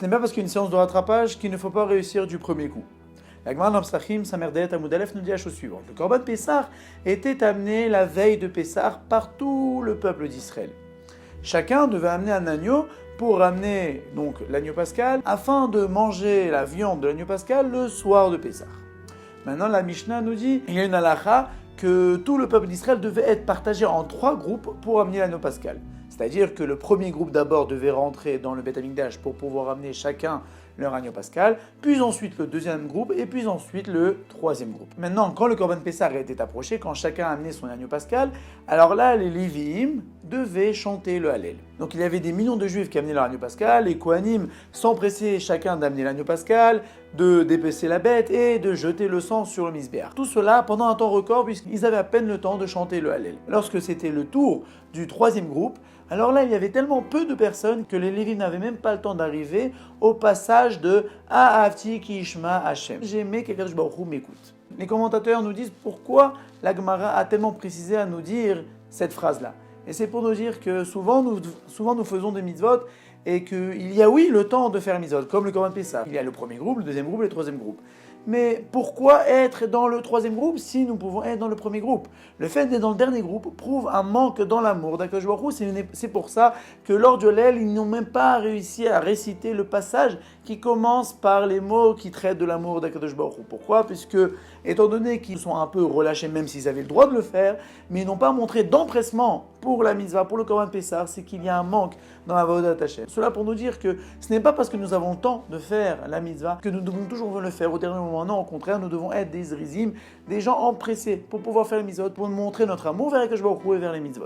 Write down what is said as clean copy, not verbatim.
Ce n'est pas parce qu'il y a une séance de rattrapage qu'il ne faut pas réussir du premier coup. La Gemara dans Psachim, Samerdet Amoud Aleph nous dit la chose suivante. Le Korban Pessah était amené la veille de Pessah par tout le peuple d'Israël. Chacun devait amener un agneau pour ramener donc l'agneau pascal afin de manger la viande de l'agneau pascal le soir de Pessah. Maintenant la Mishnah nous dit, il y a une halakha que tout le peuple d'Israël devait être partagé en 3 groupes pour amener l'agneau pascal. C'est-à-dire que le premier groupe d'abord devait rentrer dans le Beth Amikdash pour pouvoir amener chacun leur agneau pascal, puis ensuite le deuxième groupe et puis ensuite le troisième groupe. Maintenant, quand le Korban Pessah était approché, quand chacun a amené son agneau pascal, alors là, les Lévi'im devaient chanter le Hallel. Donc il y avait des millions de Juifs qui amenaient leur agneau pascal, les Kohanim s'empressaient chacun d'amener l'agneau pascal, de dépecer la bête et de jeter le sang sur le misbéach. Tout cela pendant un temps record puisqu'ils avaient à peine le temps de chanter le Hallel. Lorsque c'était le tour du troisième groupe, alors là, il y avait tellement peu de personnes que les Lévites n'avaient même pas le temps d'arriver au passage de Ahavti ki ishma Hashem. J'aimais qu'Akadosh Baruch Hu m'écoute. Les commentateurs nous disent pourquoi la Gemara a tellement précisé à nous dire cette phrase-là. Et c'est pour nous dire que souvent nous faisons des mitzvot et qu'il y a oui le temps de faire les mitzvot, comme le Korban Pessah. Il y a le premier groupe, le deuxième groupe et le troisième groupe. Mais pourquoi être dans le troisième groupe si nous pouvons être dans le premier groupe? Le fait d'être dans le dernier groupe prouve un manque dans l'amour d'Akadosh Baruch Hu. C'est pour ça que lors du Hallel, ils n'ont même pas réussi à réciter le passage qui commence par les mots qui traitent de l'amour d'Akadosh Baruch Hu. Pourquoi? Puisque, étant donné qu'ils sont un peu relâchés, même s'ils avaient le droit de le faire, mais ils n'ont pas montré d'empressement pour la mitzvah, pour le Korban Pessah, c'est qu'il y a un manque dans la Avodat Hashem. Cela pour nous dire que ce n'est pas parce que nous avons le temps de faire la mitzvah que nous devons toujours le faire au dernier moment. Non, au contraire, nous devons être des zrizim, des gens empressés pour pouvoir faire les mitzvot, pour montrer notre amour vers Akadosh Baruch Hu et vers les mitzvot.